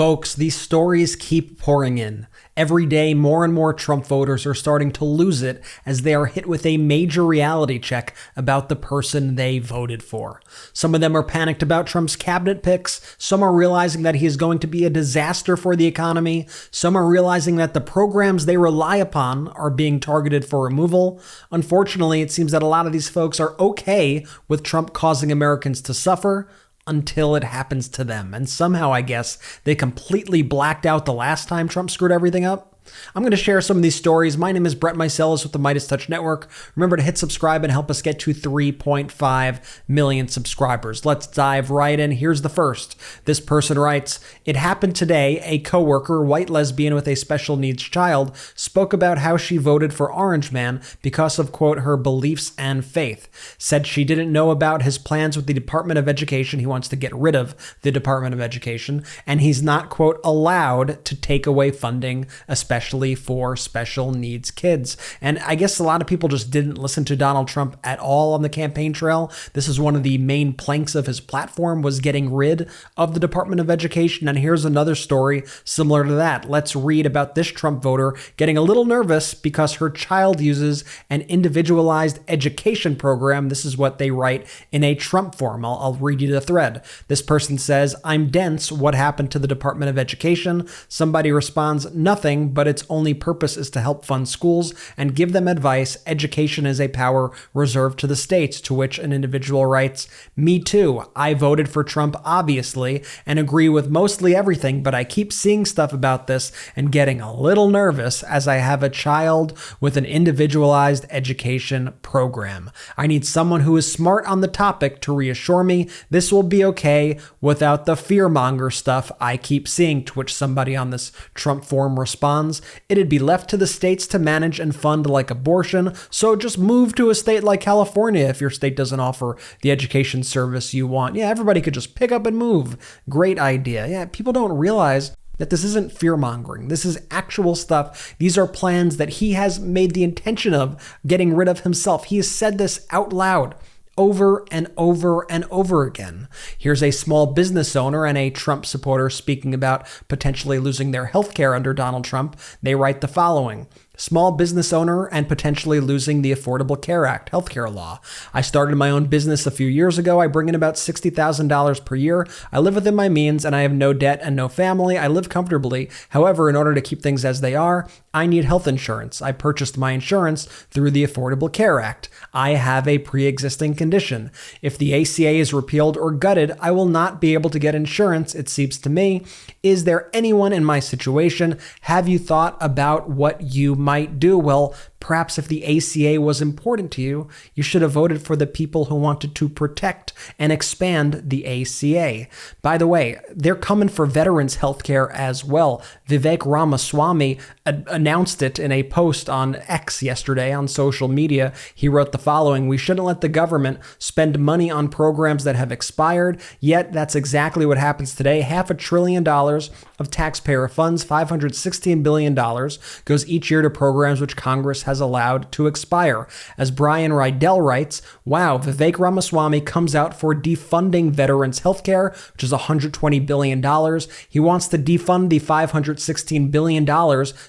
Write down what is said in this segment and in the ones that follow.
Folks, these stories keep pouring in. Every day, more and more Trump voters are starting to lose it as they are hit with a major reality check about the person they voted for. Some of them are panicked about Trump's cabinet picks. Some are realizing that he is going to be a disaster for the economy. Some are realizing that the programs they rely upon are being targeted for removal. Unfortunately, it seems that a lot of these folks are okay with Trump causing Americans to suffer until it happens to them. And somehow, I guess, they completely blacked out the last time Trump screwed everything up. I'm going to share some of these stories. My name is Brett Meiselas with the MeidasTouch Network. Remember to hit subscribe and help us get to 3.5 million subscribers. Let's dive right in. Here's the first. This person writes, "It happened today. A coworker, white lesbian with a special needs child, spoke about how she voted for Orange Man because of, quote, her beliefs and faith. Said she didn't know about his plans with the Department of Education. He wants to get rid of the Department of Education, and he's not, quote, allowed to take away funding, especially for special needs kids." And I guess a lot of people just didn't listen to Donald Trump at all on the campaign trail. This is one of the main planks of his platform, was getting rid of the Department of Education. And here's another story similar to that. Let's read about this Trump voter getting a little nervous because her child uses an individualized education program. This is what they write in a Trump form. I'll read you the thread. This person says, "I'm dense. What happened to the Department of Education?" Somebody responds, "Nothing, but its only purpose is to help fund schools and give them advice. Education is a power reserved to the states." To which an individual writes, "Me too. I voted for Trump, obviously, and agree with mostly everything, but I keep seeing stuff about this and getting a little nervous as I have a child with an individualized education program. I need someone who is smart on the topic to reassure me this will be okay without the fearmonger stuff I keep seeing." To which somebody on this Trump forum responds, "It'd be left to the states to manage and fund like abortion, so just move to a state like California if your state doesn't offer the education service you want. Yeah, everybody could just pick up and move. Great idea." Yeah, people don't realize that this isn't fear-mongering. This is actual stuff. These are plans that he has made the intention of getting rid of himself. He has said this out loud over and over and over again. Here's a small business owner and a Trump supporter speaking about potentially losing their health care under Donald Trump. They write the following: "Small business owner and potentially losing the Affordable Care Act healthcare law. I started my own business a few years ago. I bring in about $60,000 per year. I live within my means and I have no debt and no family. I live comfortably. However, in order to keep things as they are, I need health insurance. I purchased my insurance through the Affordable Care Act. I have a pre-existing condition. If the ACA is repealed or gutted, I will not be able to get insurance, it seems to me. Is there anyone in my situation? Have you thought about what you might do?" Well, perhaps if the ACA was important to you, you should have voted for the people who wanted to protect and expand the ACA. By the way, they're coming for veterans health care as well. Vivek Ramaswamy announced it in a post on X yesterday on social media. He wrote the following: "We shouldn't let the government spend money on programs that have expired. Yet that's exactly what happens today. $500 billion of taxpayer funds, $516 billion, goes each year to programs which Congress has allowed to expire." As Brian Rydell writes, "Wow, Vivek Ramaswamy comes out for defunding veterans healthcare, which is $120 billion. He wants to defund the $516 billion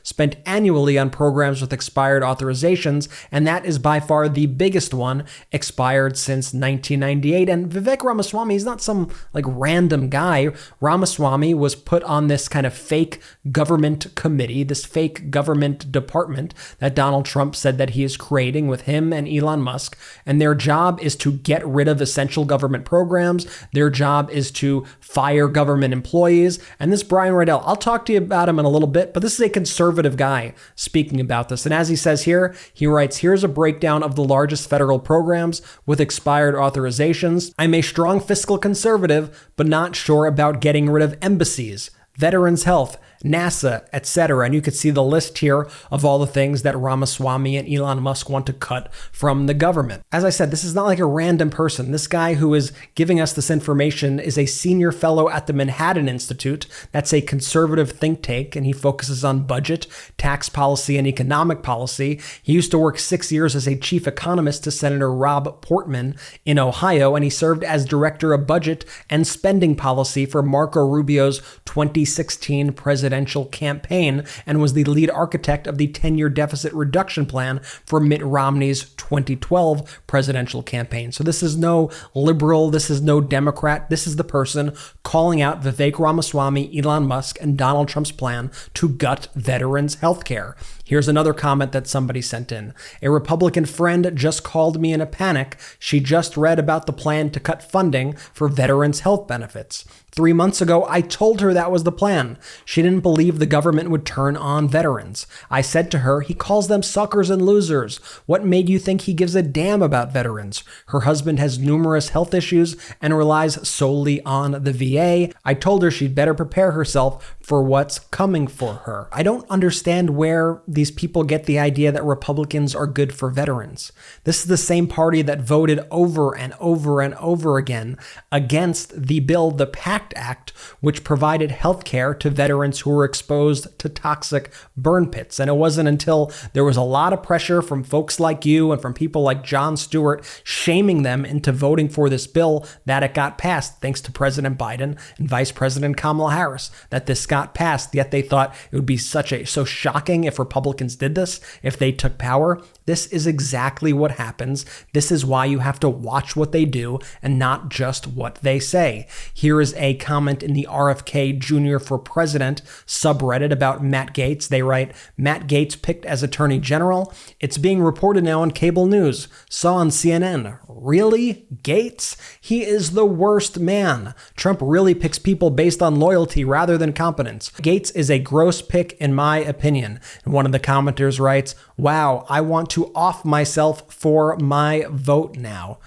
spent annually on programs with expired authorizations, and that is by far the biggest one, expired since 1998. And Vivek Ramaswamy is not some random guy. Ramaswamy was put on this kind of fake government committee, this fake government department that Donald Trump said that he is creating with him and Elon Musk. And their job is to get rid of essential government programs. Their job is to fire government employees. And this Brian Rydell, I'll talk to you about him in a little bit, but this is a conservative guy speaking about this. And as he says here, he writes, "Here's a breakdown of the largest federal programs with expired authorizations. I'm a strong fiscal conservative, but not sure about getting rid of embassies, veterans health, NASA, etc. And you could see the list here of all the things that Ramaswamy and Elon Musk want to cut from the government. As I said, this is not like a random person. This guy who is giving us this information is a senior fellow at the Manhattan Institute. That's a conservative think tank, and he focuses on budget, tax policy, and economic policy. He used to work 6 years as a chief economist to Senator Rob Portman in Ohio, and he served as director of budget and spending policy for Marco Rubio's 2016 presidential campaign and was the lead architect of the 10-year deficit reduction plan for Mitt Romney's 2012 presidential campaign. So this is no liberal, this is no Democrat, this is the person calling out Vivek Ramaswamy, Elon Musk, and Donald Trump's plan to gut veterans' health care. Here's another comment that somebody sent in. A Republican friend just called me in a panic. She just read about the plan to cut funding for veterans' health benefits. 3 months ago, I told her that was the plan. She didn't believe the government would turn on veterans. I said to her, he calls them suckers and losers. What made you think he gives a damn about veterans? Her husband has numerous health issues and relies solely on the VA. I told her she'd better prepare herself for what's coming for her. I don't understand where these people get the idea that Republicans are good for veterans. This is the same party that voted over and over and over again against the bill, the PACT Act, which provided health care to veterans who were exposed to toxic burn pits. And it wasn't until there was a lot of pressure from folks like you and from people like Jon Stewart shaming them into voting for this bill that it got passed, thanks to President Biden and Vice President Kamala Harris, that this got passed. Yet they thought it would be so shocking if Republicans did this, if they took power. This is exactly what happens. This is why you have to watch what they do and not just what they say. Here is a comment in the RFK Jr. for President subreddit about Matt Gaetz. They write, Matt Gaetz picked as Attorney General. It's being reported now on cable news. Saw on CNN. Really? Gaetz? He is the worst man. Trump really picks people based on loyalty rather than competence. Gaetz is a gross pick in my opinion. And one of the commenters writes, wow, I want to off myself for my vote now.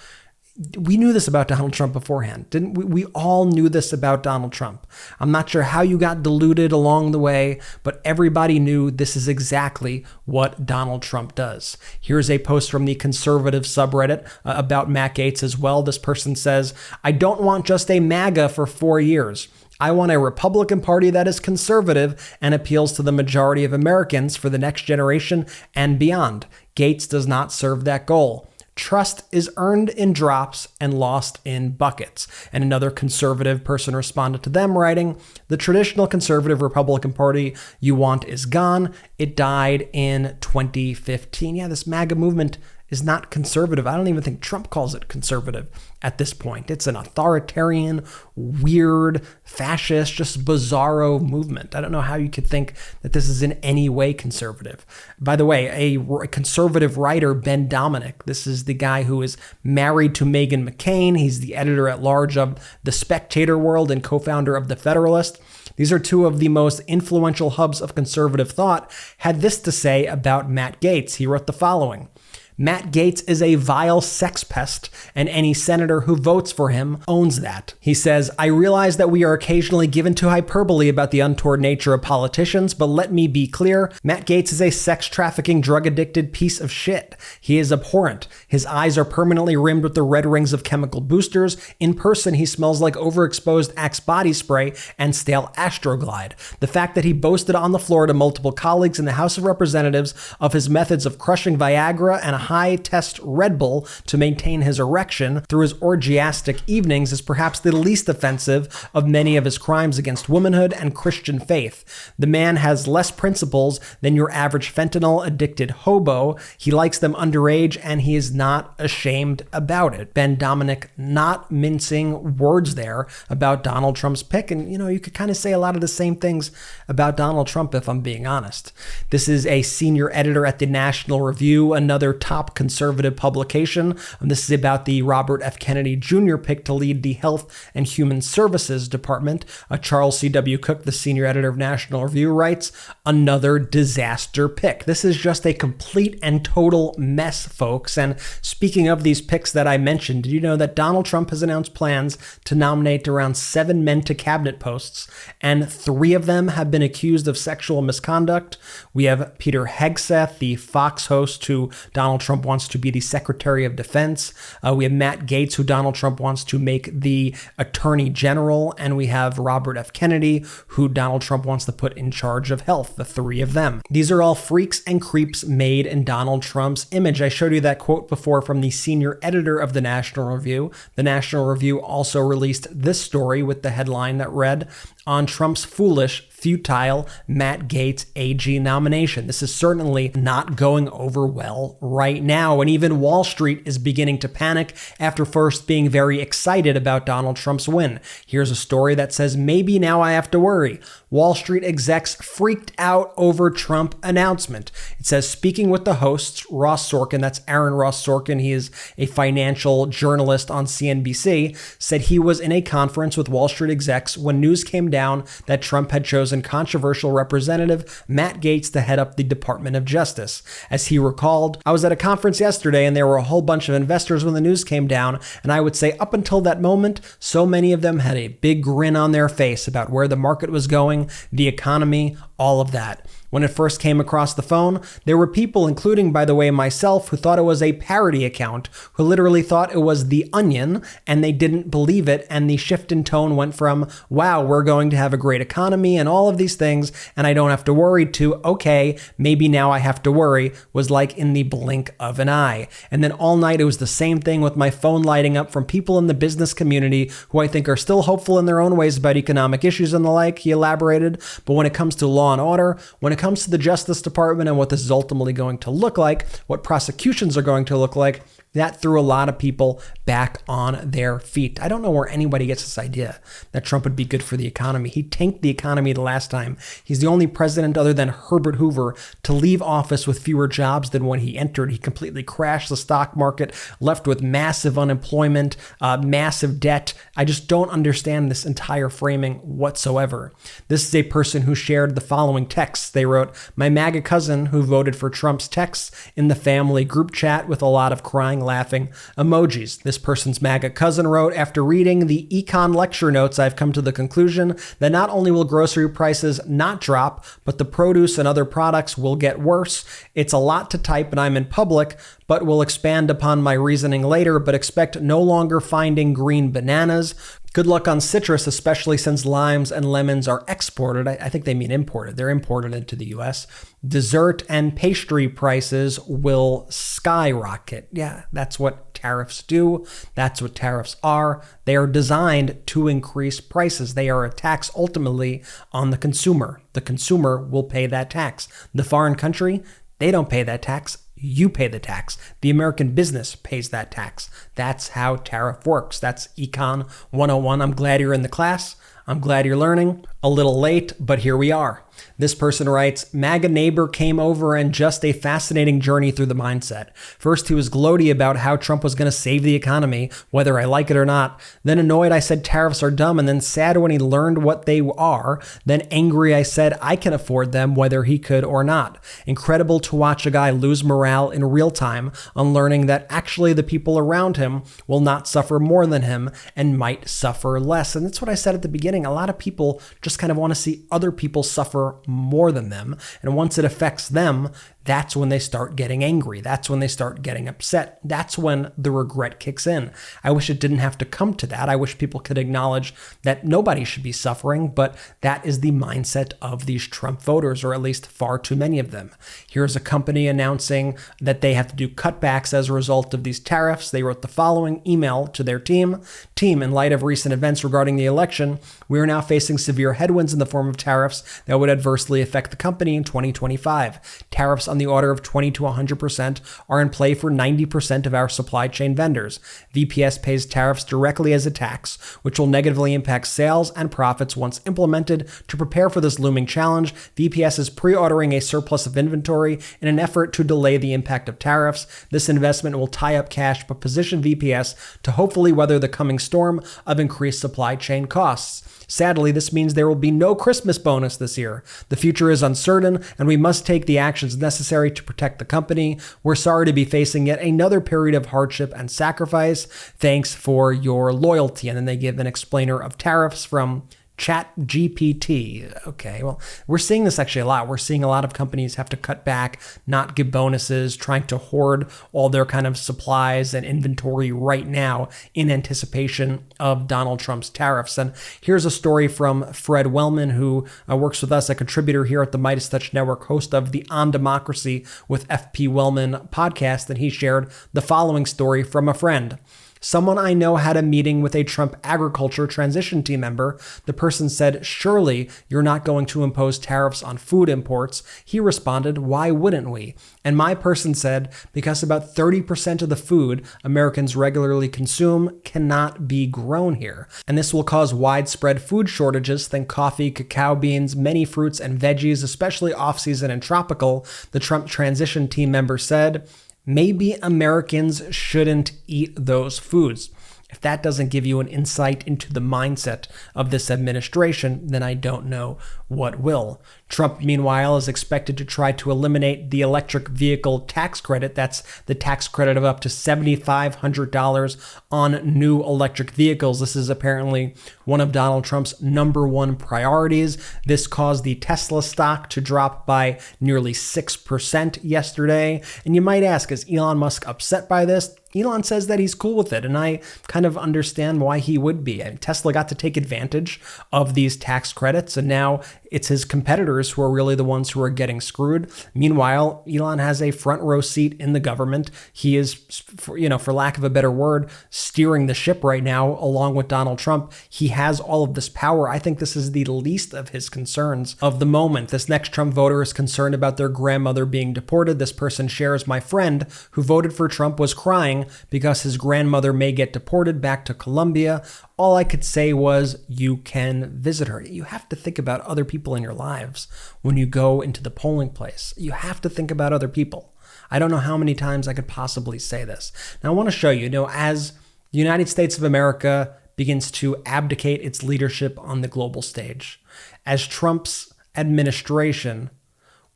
We knew this about Donald Trump beforehand, didn't we? We all knew this about Donald Trump. I'm not sure how you got deluded along the way, but everybody knew this is exactly what Donald Trump does. Here's a post from the conservative subreddit about Matt Gaetz as well. This person says, I don't want just a MAGA for 4 years. I want a Republican Party that is conservative and appeals to the majority of Americans for the next generation and beyond. Gaetz does not serve that goal. Trust is earned in drops and lost in buckets. And another conservative person responded to them writing, the traditional conservative Republican Party you want is gone. It died in 2015. Yeah, this MAGA movement is not conservative. I don't even think Trump calls it conservative at this point. It's an authoritarian, weird, fascist, just bizarro movement. I don't know how you could think that this is in any way conservative. By the way, a conservative writer, Ben Dominic, this is the guy who is married to Meghan McCain. He's the editor-at-large of The Spectator World and co-founder of The Federalist. These are two of the most influential hubs of conservative thought, had this to say about Matt Gaetz. He wrote the following. Matt Gaetz is a vile sex pest, and any senator who votes for him owns that. He says, I realize that we are occasionally given to hyperbole about the untoward nature of politicians, but let me be clear, Matt Gaetz is a sex-trafficking, drug-addicted piece of shit. He is abhorrent. His eyes are permanently rimmed with the red rings of chemical boosters. In person, he smells like overexposed Axe body spray and stale Astroglide. The fact that he boasted on the floor to multiple colleagues in the House of Representatives of his methods of crushing Viagra and a high-test Red Bull to maintain his erection through his orgiastic evenings is perhaps the least offensive of many of his crimes against womanhood and Christian faith. The man has less principles than your average fentanyl-addicted hobo. He likes them underage, and he is not ashamed about it. Ben Dominic not mincing words there about Donald Trump's pick, and you could kind of say a lot of the same things about Donald Trump if I'm being honest. This is a senior editor at the National Review, another top top conservative publication. This is about the Robert F. Kennedy Jr. pick to lead the Health and Human Services Department. Charles C.W. Cook, the senior editor of National Review, writes, another disaster pick. This is just a complete and total mess, folks. And speaking of these picks that I mentioned, did you know that Donald Trump has announced plans to nominate around 7 men to cabinet posts, and 3 of them have been accused of sexual misconduct? We have Peter Hegseth, the Fox host who Donald Trump wants to be the Secretary of Defense. We have Matt Gaetz, who Donald Trump wants to make the Attorney General. And we have Robert F. Kennedy, who Donald Trump wants to put in charge of health, the 3 of them. These are all freaks and creeps made in Donald Trump's image. I showed you that quote before from the senior editor of the National Review. The National Review also released this story with the headline that read, on Trump's foolish, futile Matt Gaetz AG nomination. This is certainly not going over well right now, and even Wall Street is beginning to panic after first being very excited about Donald Trump's win. Here's a story that says, maybe now I have to worry. Wall Street execs freaked out over Trump announcement. It says, speaking with the hosts, Ross Sorkin, that's Aaron Ross Sorkin, he is a financial journalist on CNBC, said he was in a conference with Wall Street execs when news came down that Trump had chosen controversial representative Matt Gaetz to head up the Department of Justice. As he recalled, I was at a conference yesterday and there were a whole bunch of investors when the news came down, and I would say up until that moment, so many of them had a big grin on their face about where the market was going, the economy, all of that. When it first came across the phone, there were people, including, by the way, myself, who thought it was a parody account, who literally thought it was The Onion, and they didn't believe it, and the shift in tone went from, wow, we're going to have a great economy and all of these things, and I don't have to worry, to, okay, maybe now I have to worry, was like in the blink of an eye. And then all night it was the same thing with my phone lighting up from people in the business community who I think are still hopeful in their own ways about economic issues and the like, he elaborated. But when it comes to law and order, when it comes to the Justice Department and what this is ultimately going to look like, what prosecutions are going to look like, that threw a lot of people back on their feet. I don't know where anybody gets this idea that Trump would be good for the economy. He tanked the economy the last time. He's the only president other than Herbert Hoover to leave office with fewer jobs than when he entered. He completely crashed the stock market, left with massive unemployment, massive debt. I just don't understand this entire framing whatsoever. This is a person who shared the following texts. They wrote, my MAGA cousin who voted for Trump's texts in the family group chat with a lot of crying, laughing emojis. This person's MAGA cousin wrote, after reading the econ lecture notes, I've come to the conclusion that not only will grocery prices not drop, but the produce and other products will get worse. It's a lot to type and I'm in public, but will expand upon my reasoning later, but expect no longer finding green bananas. Good luck on citrus, especially since limes and lemons are exported. I think they mean imported. They're imported into the US. Dessert and pastry prices will skyrocket. Yeah, that's what tariffs do. That's what tariffs are. They are designed to increase prices. They are a tax ultimately on the consumer. The consumer will pay that tax. The foreign country, they don't pay that tax. You pay the tax. The American business pays that tax. That's how tariff works. That's Econ 101. I'm glad you're in the class. I'm glad you're learning. A little late, but here we are. This person writes, MAGA neighbor came over and just a fascinating journey through the mindset. First, he was gloaty about how Trump was going to save the economy, whether I like it or not. Then annoyed, I said tariffs are dumb, and then sad when he learned what they are. Then angry, I said I can afford them, whether he could or not. Incredible to watch a guy lose morale in real time on learning that actually the people around him will not suffer more than him and might suffer less. And that's what I said at the beginning. A lot of people just kind of want to see other people suffer more than them. And once it affects them, that's when they start getting angry. That's when they start getting upset. That's when the regret kicks in. I wish it didn't have to come to that. I wish people could acknowledge that nobody should be suffering, but that is the mindset of these Trump voters, or at least far too many of them. Here's a company announcing that they have to do cutbacks as a result of these tariffs. They wrote the following email to their team. Team, in light of recent events regarding the election, We are now facing severe headwinds in the form of tariffs that would adversely affect the company in 2025. Tariffs on the order of 20 to 100% are in play for 90% of our supply chain vendors. VPS pays tariffs directly as a tax, which will negatively impact sales and profits once implemented. To prepare for this looming challenge, VPS is pre-ordering a surplus of inventory in an effort to delay the impact of tariffs. This investment will tie up cash but position VPS to hopefully weather the coming storm of increased supply chain costs. Sadly, this means there will be no Christmas bonus this year. The future is uncertain, and we must take the actions necessary to protect the company. We're sorry to be facing yet another period of hardship and sacrifice. Thanks for your loyalty. And then they give an explainer of tariffs from ChatGPT. Okay, well, we're seeing this actually a lot. We're seeing a lot of companies have to cut back, not give bonuses, trying to hoard all their kind of supplies and inventory right now in anticipation of Donald Trump's tariffs. And here's a story from Fred Wellman, who works with us, a contributor here at the MeidasTouch Network, host of the On Democracy with FP Wellman podcast, and he shared the following story from a friend. Someone I know had a meeting with a Trump agriculture transition team member. The person said, "Surely you're not going to impose tariffs on food imports." He responded, "Why wouldn't we?" And my person said, "Because about 30% of the food Americans regularly consume cannot be grown here. And this will cause widespread food shortages. Think coffee, cacao beans, many fruits and veggies, especially off-season and tropical." The Trump transition team member said, "Maybe Americans shouldn't eat those foods." If that doesn't give you an insight into the mindset of this administration, then I don't know what will. Trump, meanwhile, is expected to try to eliminate the electric vehicle tax credit. That's the tax credit of up to $7,500 on new electric vehicles. This is apparently one of Donald Trump's number one priorities. This caused the Tesla stock to drop by nearly 6% yesterday. And you might ask, is Elon Musk upset by this? Elon says that he's cool with it, and I kind of understand why he would be. And Tesla got to take advantage of these tax credits, and now it's his competitors who are really the ones who are getting screwed. Meanwhile, Elon has a front row seat in the government. He is, for lack of a better word, steering the ship right now, along with Donald Trump. He has all of this power. I think this is the least of his concerns of the moment. This next Trump voter is concerned about their grandmother being deported. This person shares, "My friend who voted for Trump was crying because his grandmother may get deported back to Colombia. All I could say was, you can visit her." You have to think about other people in your lives when you go into the polling place. You have to think about other people. I don't know how many times I could possibly say this. Now, I want to show you, as the United States of America begins to abdicate its leadership on the global stage, as Trump's administration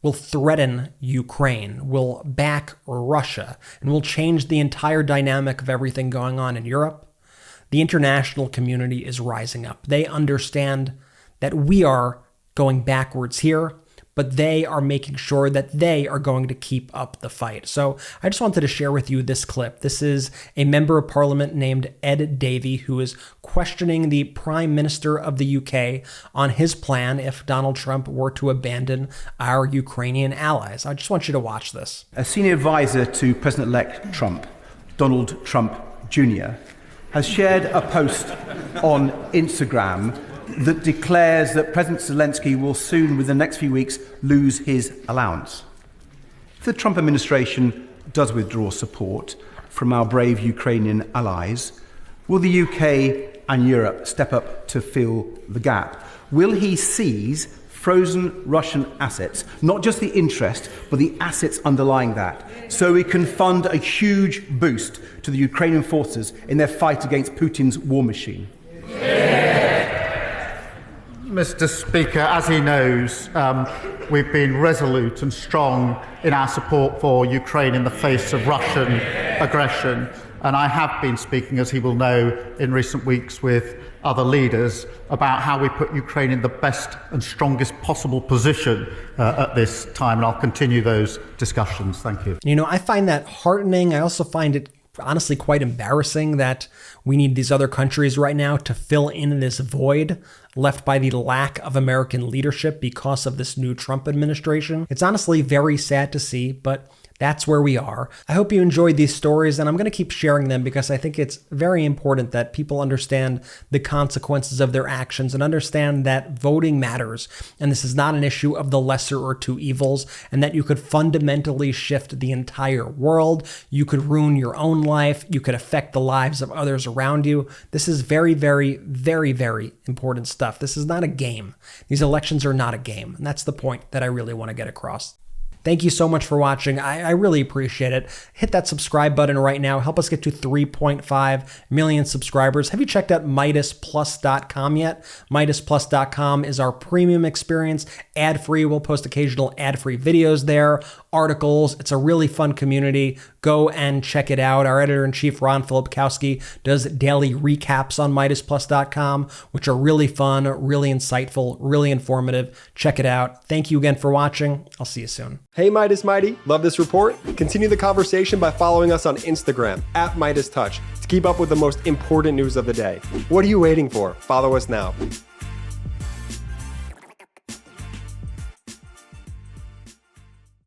will threaten Ukraine, will back Russia, and will change the entire dynamic of everything going on in Europe, the international community is rising up. They understand that we are going backwards here, but they are making sure that they are going to keep up the fight. So I just wanted to share with you this clip. This is a member of parliament named Ed Davey, who is questioning the Prime Minister of the UK on his plan if Donald Trump were to abandon our Ukrainian allies. I just want you to watch this. A senior advisor to President-elect Trump, Donald Trump Jr., has shared a post on Instagram that declares that President Zelensky will soon, within the next few weeks, lose his allowance. If the Trump administration does withdraw support from our brave Ukrainian allies, will the UK and Europe step up to fill the gap? Will he seize frozen Russian assets, not just the interest, but the assets underlying that, so we can fund a huge boost to the Ukrainian forces in their fight against Putin's war machine? Mr. Speaker, as he knows, we've been resolute and strong in our support for Ukraine in the face of Russian aggression. And I have been speaking, as he will know, in recent weeks with other leaders about how we put Ukraine in the best and strongest possible position at this time. And I'll continue those discussions. Thank you. I find that heartening. I also find it honestly quite embarrassing that we need these other countries right now to fill in this void left by the lack of American leadership because of this new Trump administration. It's honestly very sad to see, but That's where we are. I hope you enjoyed these stories, and I'm going to keep sharing them because I think it's very important that people understand the consequences of their actions and understand that voting matters. And this is not an issue of the lesser or two evils, and that you could fundamentally shift the entire world. You could ruin your own life. You could affect the lives of others around you. This is very, very, very, very important stuff. This is not a game. These elections are not a game. And that's the point that I really want to get across. Thank you so much for watching. I really appreciate it. Hit that subscribe button right now. Help us get to 3.5 million subscribers. Have you checked out MeidasPlus.com yet? MeidasPlus.com is our premium experience, ad-free. We'll post occasional ad-free videos there, articles. It's a really fun community. Go and check it out. Our editor-in-chief, Ron Filipkowski, does daily recaps on MeidasPlus.com, which are really fun, really insightful, really informative. Check it out. Thank you again for watching. I'll see you soon. Hey Meidas Mighty, love this report? Continue the conversation by following us on Instagram @MeidasTouch to keep up with the most important news of the day. What are you waiting for? Follow us now.